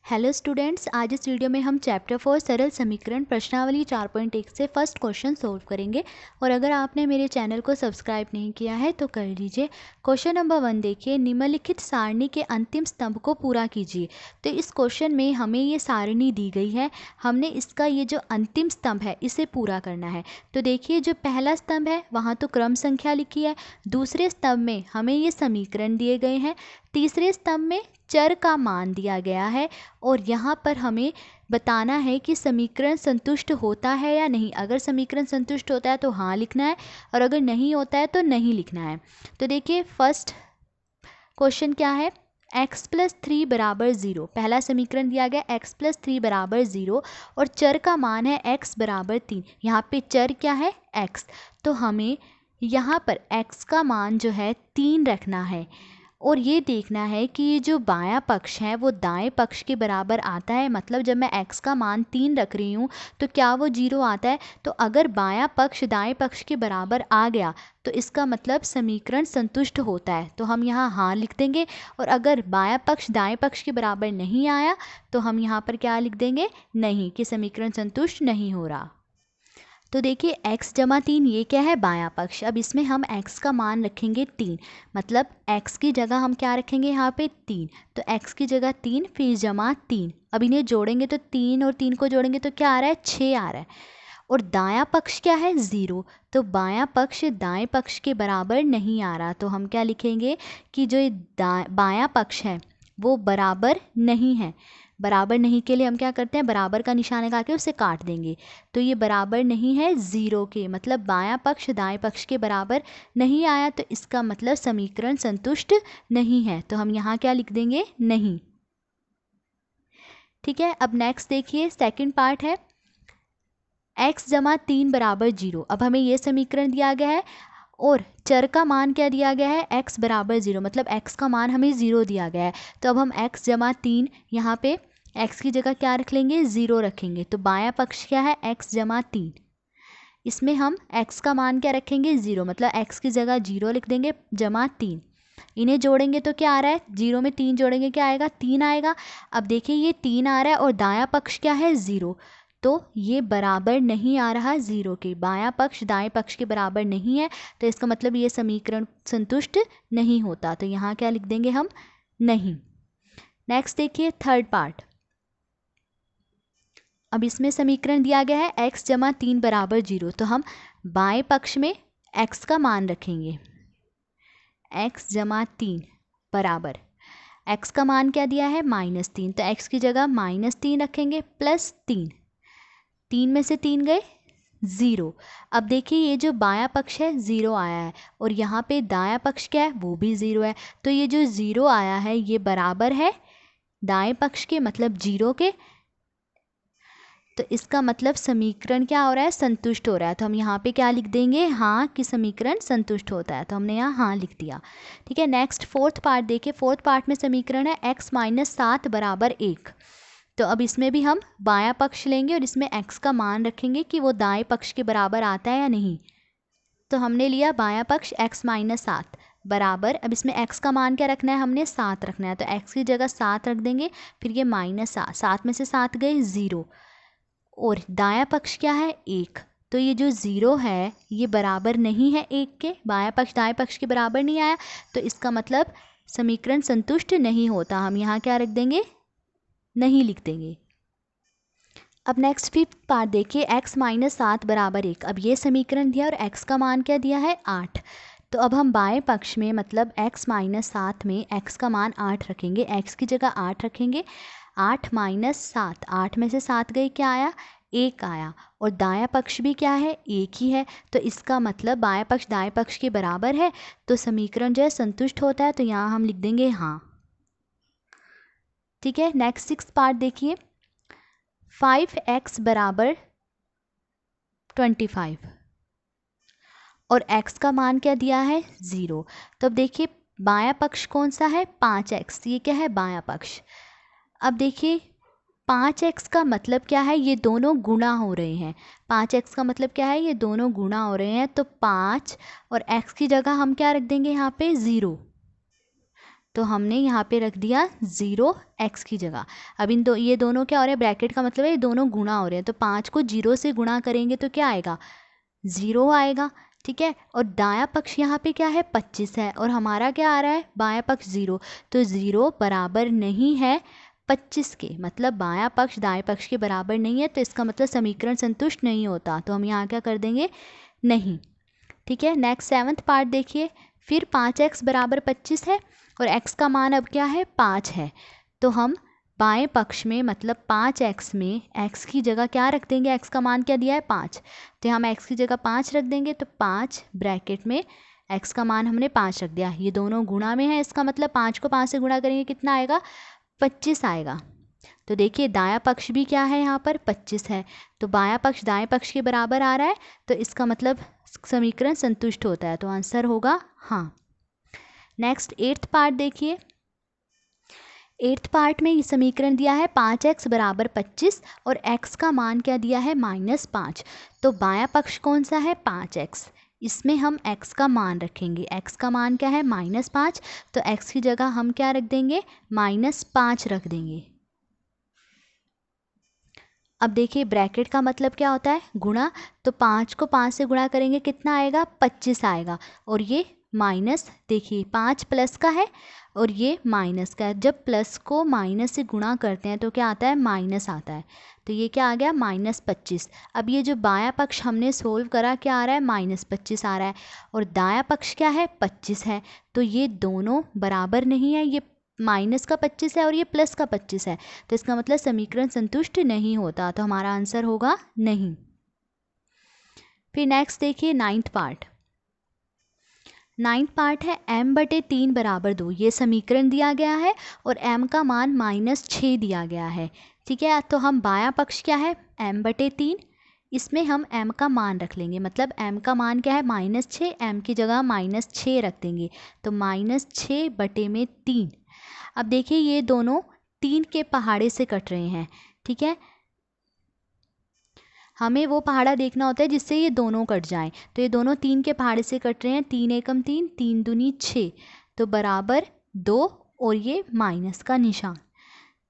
Hello students, आज इस video में हम चैप्टर 4 सरल समीकरण प्रश्नावली 4.1 से फर्स्ट क्वेश्चन सोल्व करेंगे। और अगर आपने मेरे चैनल को सब्सक्राइब नहीं किया है तो कर लीजिए। क्वेश्चन नंबर 1 देखिए, निम्नलिखित सारणी के अंतिम स्तंभ को पूरा कीजिए। तो इस क्वेश्चन में हमें ये सारणी दी गई है, हमने इसका ये जो अंतिम स्तंभ है इसे पूरा करना है। तो देखिए, जो पहला स्तंभ है वहाँ तो क्रम संख्या लिखी है, दूसरे स्तंभ में हमें ये समीकरण दिए गए हैं, तीसरे स्तंभ में चर का मान दिया गया है और यहाँ पर हमें बताना है कि समीकरण संतुष्ट होता है या नहीं। अगर समीकरण संतुष्ट होता है तो हाँ लिखना है और अगर नहीं होता है तो नहीं लिखना है। तो देखिए, फर्स्ट क्वेश्चन क्या है, x प्लस 3 बराबर 0। पहला समीकरण दिया गया x प्लस 3 बराबर 0 और चर का मान है x बराबर 3। यहाँ पे चर क्या है, x। तो हमें यहाँ पर x का मान जो है 3 रखना है और ये देखना है कि ये जो बायां पक्ष है वो दाएं पक्ष के बराबर आता है। मतलब जब मैं x का मान 3 रख रही हूँ तो क्या वो 0 आता है। तो अगर बायां पक्ष दाएं पक्ष के बराबर आ गया तो इसका मतलब समीकरण संतुष्ट होता है, तो हम यहाँ हाँ लिख देंगे। और अगर बायां पक्ष दाएं पक्ष के बराबर नहीं आया तो हम यहाँ पर क्या लिख देंगे, नहीं, कि समीकरण संतुष्ट नहीं हो रहा। तो देखिए, x जमा 3 ये क्या है, बायां पक्ष। अब इसमें हम x का मान रखेंगे 3, मतलब x की जगह हम क्या रखेंगे यहाँ पे 3। तो x की जगह 3 फिर जमा 3। अब इन्हें जोड़ेंगे तो 3 और 3 को जोड़ेंगे तो क्या आ रहा है, 6 आ रहा है। और दायां पक्ष क्या है, 0। तो बायां पक्ष दाएं पक्ष के बराबर नहीं आ रहा, तो हम क्या लिखेंगे कि जो बायां पक्ष है वो बराबर नहीं है। बराबर नहीं के लिए हम क्या करते हैं, बराबर का निशान लगा के उसे काट देंगे। तो ये बराबर नहीं है 0 के, मतलब बायां पक्ष दाएं पक्ष के बराबर नहीं आया, तो इसका मतलब समीकरण संतुष्ट नहीं है। तो हम यहाँ क्या लिख देंगे, नहीं। ठीक है, अब नेक्स्ट देखिए, सेकंड पार्ट है x जमा 3 बराबर 0। अब हमें ये समीकरण दिया गया है और चर का मान क्या दिया गया है, x बराबर 0, मतलब x का मान हमें 0 दिया गया है। तो अब हम x जमा 3 यहाँ पे x की जगह क्या रख लेंगे, 0 रखेंगे। तो बायां पक्ष क्या है, x जमा 3। इसमें हम x का मान क्या रखेंगे, 0, मतलब x की जगह 0 लिख देंगे, जमा 3। इन्हें जोड़ेंगे तो क्या आ रहा है, 0 में 3 जोड़ेंगे क्या आएगा, 3 आएगा। अब देखिए, ये 3 आ रहा है और दायां पक्ष क्या है, 0। तो ये बराबर नहीं आ रहा 0 के, बायां पक्ष दाएं पक्ष के बराबर नहीं है, तो इसका मतलब ये समीकरण संतुष्ट नहीं होता। तो यहाँ क्या लिख देंगे हम, नहीं। नेक्स्ट देखिए, थर्ड पार्ट। अब इसमें समीकरण दिया गया है x जमा 3 बराबर 0। तो हम बाएं पक्ष में x का मान रखेंगे, x जमा 3 बराबर, x का मान क्या दिया है, -3। तो x की जगह -3 रखेंगे प्लस 3। 3 में से 3 गए 0। अब देखिए, ये जो बायां पक्ष है 0 आया है और यहाँ पे दायां पक्ष क्या है, वो भी 0 है। तो ये जो 0 आया है ये बराबर है दाएं पक्ष के, मतलब 0 के। तो इसका मतलब समीकरण क्या हो रहा है, संतुष्ट हो रहा है। तो हम यहाँ पे क्या लिख देंगे, हाँ, कि समीकरण संतुष्ट होता है। तो हमने यहाँ हाँ लिख दिया। ठीक है, नेक्स्ट फोर्थ पार्ट देखिए। फोर्थ पार्ट में समीकरण है x माइनस 7 बराबर 1। तो अब इसमें भी हम बायां पक्ष लेंगे और इसमें x का मान रखेंगे कि वो दाएं पक्ष के बराबर आता है या नहीं। तो हमने लिया बायां पक्ष x माइनस 7 बराबर, अब इसमें x का मान क्या रखना है, हमने 7 रखना है। तो x की जगह 7 रख देंगे, फिर ये -7, 7 में से 7 गए 0 और दायां पक्ष क्या है, 1। तो ये जो 0 है ये बराबर नहीं है 1 के, बायां पक्ष दाएं पक्ष के बराबर नहीं आया, तो इसका मतलब समीकरण संतुष्ट नहीं होता। हम यहाँ क्या रख देंगे, नहीं लिख देंगे। अब नेक्स्ट फिफ्थ पार्ट देखिए, x माइनस 7 बराबर 1। अब ये समीकरण दिया और x का मान क्या दिया है, 8। तो अब हम बाएं पक्ष में, मतलब x माइनस 7 में x का मान 8 रखेंगे, x की जगह 8 रखेंगे। 8 माइनस 7, 8 में से 7 गई, क्या आया, 1 आया। और दायां पक्ष भी क्या है, 1 ही है। तो इसका मतलब बायां पक्ष दाएं पक्ष के बराबर है, तो समीकरण जो है संतुष्ट होता है। तो यहाँ हम लिख देंगे हाँ। ठीक है, नेक्स्ट सिक्स पार्ट देखिए, 5x बराबर 25 और x का मान क्या दिया है, 0। तो अब देखिए, बायां पक्ष कौन सा है, 5x, ये क्या है, बायां पक्ष। अब देखिए, 5x का मतलब क्या है, ये दोनों गुणा हो रहे हैं। 5x का मतलब क्या है, ये दोनों गुणा हो रहे हैं। तो 5 और x की जगह हम क्या रख देंगे यहाँ पे, 0। तो हमने यहाँ पे रख दिया 0 x की जगह। अब ये दोनों क्या हो रहे हैं, ब्रैकेट का मतलब है ये दोनों गुणा हो रहे हैं, तो 5 को 0 से गुणा करेंगे तो क्या आएगा, 0 आएगा। ठीक है, और दायां पक्ष यहाँ पे क्या है, 25 है, और हमारा क्या आ रहा है, बायां पक्ष 0, तो 0 बराबर नहीं है 25 के, मतलब बायां पक्ष दाएं पक्ष के बराबर नहीं है, तो इसका मतलब समीकरण संतुष्ट नहीं होता, तो हम यहाँ क्या कर देंगे, नहीं। ठीक है, नेक्स्ट 7th पार्ट देखिए, फिर 5x बराबर 25 है और x का मान अब क्या है, 5 है, तो हम बाएं पक्ष में मतलब 5x में x की जगह क्या रख देंगे, x का मान क्या दिया है, 5, तो हम x की जगह 5 रख देंगे, तो 5 ब्रैकेट में x का मान हमने 5 रख दिया, ये दोनों गुणा में है, इसका मतलब 5 को 5 से गुणा करेंगे कितना आएगा, 25 आएगा। तो देखिए दायां पक्ष भी क्या है, यहाँ पर 25 है, तो बायां पक्ष दाएं पक्ष के बराबर आ रहा है, तो इसका मतलब समीकरण संतुष्ट होता है, तो आंसर होगा हाँ। नेक्स्ट 8th पार्ट देखिए, 8th पार्ट में ये समीकरण दिया है 5x बराबर 25 और x का मान क्या दिया है, -5, तो बायां पक्ष कौन सा है, 5x, इसमें हम x का मान रखेंगे, x का मान क्या है, -5, तो x की जगह हम क्या रख देंगे, -5 रख देंगे। अब देखिए ब्रैकेट का मतलब क्या होता है, गुणा, तो 5 को 5 से गुणा करेंगे कितना आएगा, 25 आएगा, और ये माइनस, देखिए 5 प्लस का है और ये माइनस का है, जब प्लस को माइनस से गुणा करते हैं तो क्या आता है, माइनस आता है, तो ये क्या आ गया, -25। अब ये जो बायां पक्ष हमने सोल्व करा क्या आ रहा है, -25 आ रहा है, और दायां पक्ष क्या है, 25 है, तो ये दोनों बराबर नहीं है, ये माइनस का 25 है और ये प्लस का 25 है, तो इसका मतलब समीकरण संतुष्ट नहीं होता, तो हमारा आंसर होगा नहीं। फिर नेक्स्ट देखिए 9th पार्ट, 9th पार्ट है m/3 बराबर 2, ये समीकरण दिया गया है और m का मान -6 दिया गया है। ठीक है, तो हम बायां पक्ष क्या है, m/3, इसमें हम m का मान रख लेंगे, मतलब m का मान क्या है, -6, m की जगह -6 रख देंगे, तो -6/3। अब देखिए ये दोनों 3 के पहाड़े से कट रहे हैं। ठीक है, हमें वो पहाड़ा देखना होता है जिससे ये दोनों कट जाएं, तो ये दोनों 3 के पहाड़े से कट रहे हैं, 3 एकम 3, 3 दूनी 6, तो बराबर 2, और ये माइनस का निशान,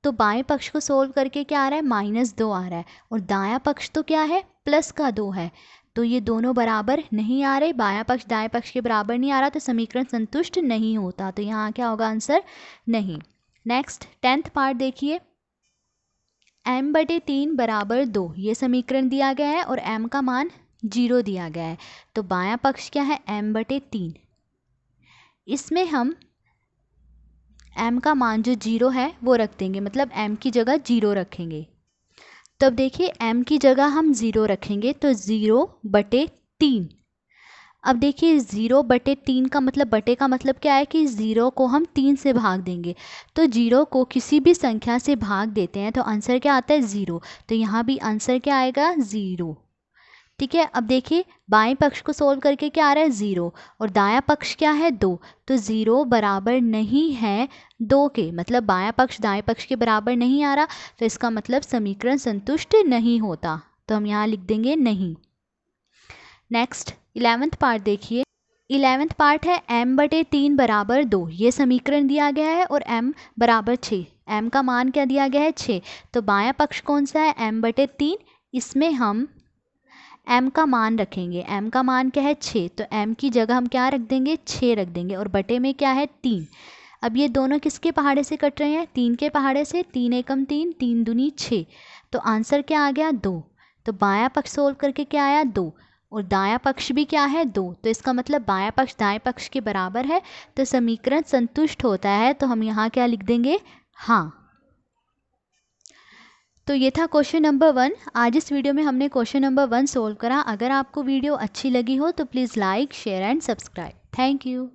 तो बाएं पक्ष को सोल्व करके क्या आ रहा है, -2 आ रहा है, और दायां पक्ष तो क्या है, प्लस का 2 है, तो ये दोनों बराबर नहीं आ रहे, बायां पक्ष दाएं पक्ष के बराबर नहीं आ रहा, तो समीकरण संतुष्ट नहीं होता, तो यहाँ क्या होगा आंसर, नहीं। नेक्स्ट 10th पार्ट देखिए, m/3 बराबर 2, ये समीकरण दिया गया है और m का मान 0 दिया गया है, तो बायां पक्ष क्या है, m/3, इसमें हम m का मान जो 0 है वो रख देंगे, मतलब m की जगह 0 रखेंगे, तब देखिए m की जगह हम 0 रखेंगे, तो 0/3। अब देखिए 0/3 का मतलब, बटे का मतलब क्या है कि 0 को हम 3 से भाग देंगे, तो 0 को किसी भी संख्या से भाग देते हैं तो आंसर क्या आता है, 0, तो यहाँ भी आंसर क्या आएगा, 0। ठीक है, अब देखिए बाएं पक्ष को सोल्व करके क्या आ रहा है, 0, और दायां पक्ष क्या है, 2, तो 0 बराबर नहीं है 2 के, मतलब बायां पक्ष दाएं पक्ष के बराबर नहीं आ रहा, तो इसका मतलब समीकरण संतुष्ट नहीं होता, तो हम यहाँ लिख देंगे नहीं। नेक्स्ट 11th पार्ट देखिए, 11th पार्ट है m/3 बराबर 2, ये समीकरण दिया गया है और m बराबर 6, m का मान क्या दिया गया है, 6, तो बायां पक्ष कौन सा है, m/3, इसमें हम m का मान रखेंगे, m का मान क्या है, 6, तो m की जगह हम क्या रख देंगे, 6 रख देंगे, और बटे में क्या है, 3। अब ये दोनों किसके पहाड़े से कट रहे हैं, 3 के पहाड़े से, 3 एकम 3, 3 दूनी 6, तो आंसर क्या आ गया, 2, तो बायां पक्ष सोल्व करके क्या आया, 2, और दायां पक्ष भी क्या है, 2, तो इसका मतलब बायां पक्ष दाएं पक्ष के बराबर है, तो समीकरण संतुष्ट होता है, तो हम यहाँ क्या लिख देंगे, हाँ। तो ये था क्वेश्चन नंबर 1। आज इस वीडियो में हमने क्वेश्चन नंबर 1 सोल्व करा। अगर आपको वीडियो अच्छी लगी हो तो please like, share and subscribe. Thank you.